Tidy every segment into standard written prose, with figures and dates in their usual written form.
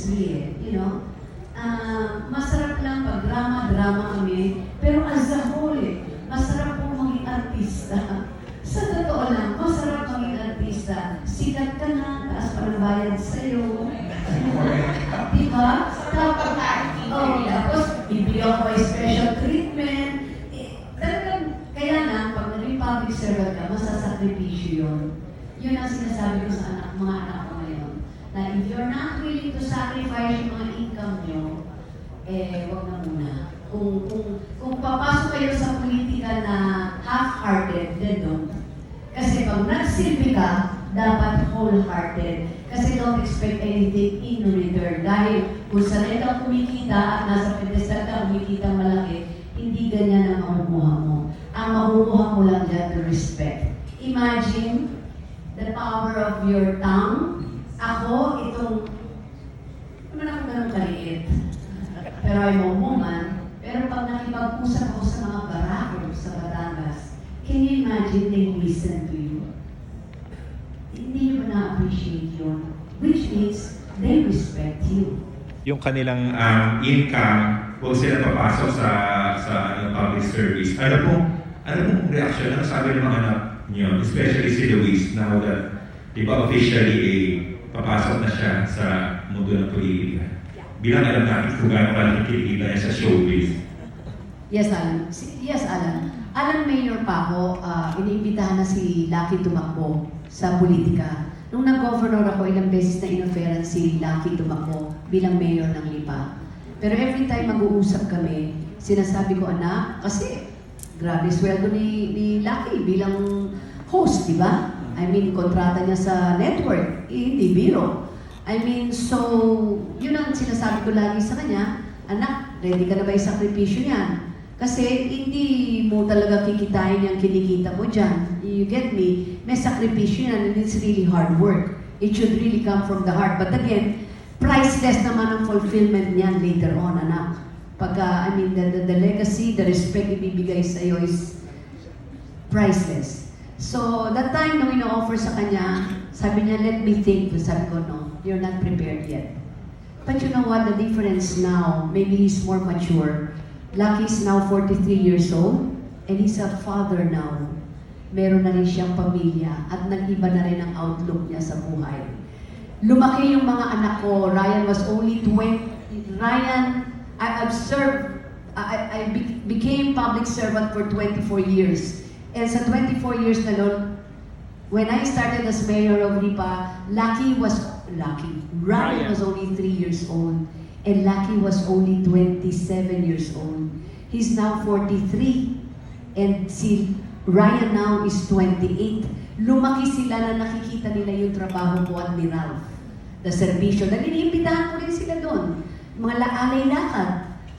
industry masarap lang pag drama kami, pero as a whole masarap po maging artista. Sa totoo lang, masarap maging artista. Sikat ka na, taas pa ng bayad sa'yo. Diba? Tapos, bibigyan ko may special treatment. Talagang, kaya lang, pag naging public servant ka, masasakripisyo yun. Yun ang sinasabi ko sa mga anak ko ngayon. Na if you're not willing to sacrifice yung mga income nyo, wag na muna. Kung papasok kayo sa politika na half-hearted, then don't. Kasi pag nagsilbi ka, dapat wholehearted. Kasi don't expect anything in return. Dahil kung sanay kang kumikita at nasa pedestal ka kumikita malaki, hindi ganyan ang makukuha mo. Ang makukuha mo lang dyan, the respect. Imagine the power of your tongue. Ako, naman ako ganun kaliit. Pero I'm a woman. Pero pag nakipag-usap ako sa mga barako sa Batangas, can you imagine they listen to you? Hindi nyo ba na-appreciate yun? Which means they respect you. Yung kanilang income, huwag sila papasok sa public service. Ano pong reaction? Ano sabi ng mga anak niyo? Especially si Luis, now that, di ba, officially, papasok na siya sa mundo ng politika. Bilang alam natin kung gaano kalaki kinikita niya sa showbiz. Yes, Alan. Yes, Alan. Alan, mayor pa ako, iniimbitahan na si Lucky tumakbo sa politika. Nung nag-governor ako, ilang beses na inoferan si Lucky tumakbo bilang mayor ng Lipa. Pero every time mag-uusap kami, sinasabi ko, anak, kasi grabe sweldo ni Lucky bilang host, di ba? I mean, kontrata niya sa network, hindi biro. I mean, so, yun ang sinasabi ko lagi sa kanya, anak, ready ka na ba isakripisyo niyan? Kasi hindi mo talaga kikitain yung kinikita mo dyan. You get me? May sakripisyo yan and it's really hard work. It should really come from the heart. But again, priceless naman ang fulfillment niyan later on, anak. Pagka, the legacy, the respect ibibigay sa'yo is priceless. So, that time nung ino-offer sa kanya, sabi niya, let me think. Sabi ko, no, you're not prepared yet. But you know what, the difference now, maybe he's more mature. Lucky's now 43 years old, and he's a father now. Meron na rin siyang pamilya, at nag-iba na rin ang outlook niya sa buhay. Lumaki yung mga anak ko. Ryan was only 20. I became public servant for 24 years. And sa 24 years na nun, when I started as mayor of Lipa, Ryan was only 3 years old. And Lucky was only 27 years old. He's now 43. And si Ryan now is 28. Lumaki sila na nakikita nila yung trabaho ko at ni Ralph. The serbisyo. Nag-iimbitahan ko rin sila doon. Mga alay-lakad.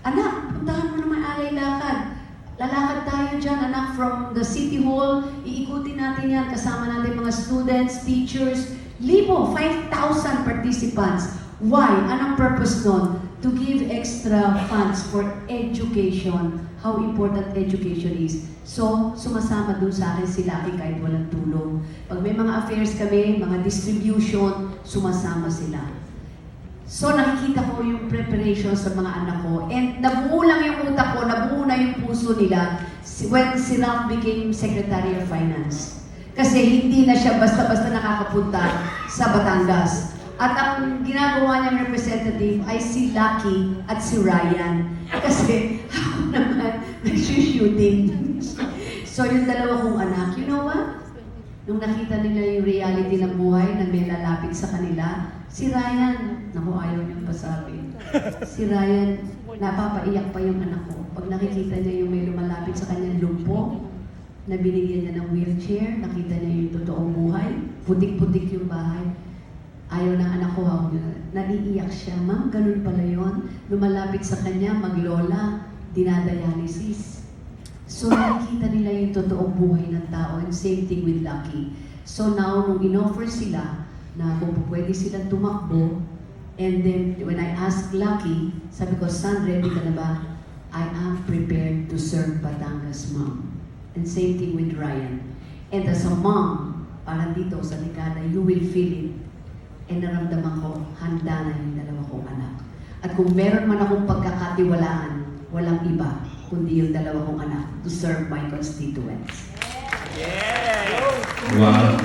Anak, puntahan mo naman alay-lakad. Lalakad tayo dyan, anak, from the City Hall. Iikutin natin yan. Kasama natin mga students, teachers. 5,000 participants. Why? Anong purpose nun? To give extra funds for education. How important education is. So, sumasama dun sa akin si Lucky kahit walang tulong. Pag may mga affairs kami, mga distribution, sumasama sila. So, nakikita ko yung preparation sa mga anak ko. And nabuo lang yung utak ko, nabuo na yung puso nila when si Ralph became Secretary of Finance. Kasi hindi na siya basta-basta nakakapunta sa Batangas. At ang ginagawa niyang representative ay si Lucky at si Ryan. Kasi ako naman nag-shooting. So yung dalawa kong anak, you know what? Nung nakita nila yung reality ng buhay na may lalapit sa kanila, si Ryan, naku ayaw niyang pasabi. Si Ryan, napapaiyak pa yung anak ko. Pag nakikita niya yung may lumalapit sa kanyang lumpo, na binigyan niya ng wheelchair, nakita niya yung totoong buhay, putik-putik yung bahay. Ayaw ng anak ko, naiiyak siya, ma'am, ganun pala yun. Lumalapit sa kanya, maglola, dinadialysis. So nakikita nila yung totoong buhay ng tao, and same thing with Lucky. So now, nung in-offer sila, na kung pwede silang tumakbo, and then when I asked Lucky, sabi ko, son, ready ka na ba? I am prepared to serve Batangas, ma'am. And same thing with Ryan. And as a mom, parang dito sa Ligada, you will feel it. naramdaman ko, handa na yung dalawa kong anak. At kung meron man akong pagkakatiwalaan, walang iba, kundi yung dalawa kong anak to serve my constituents. Wow.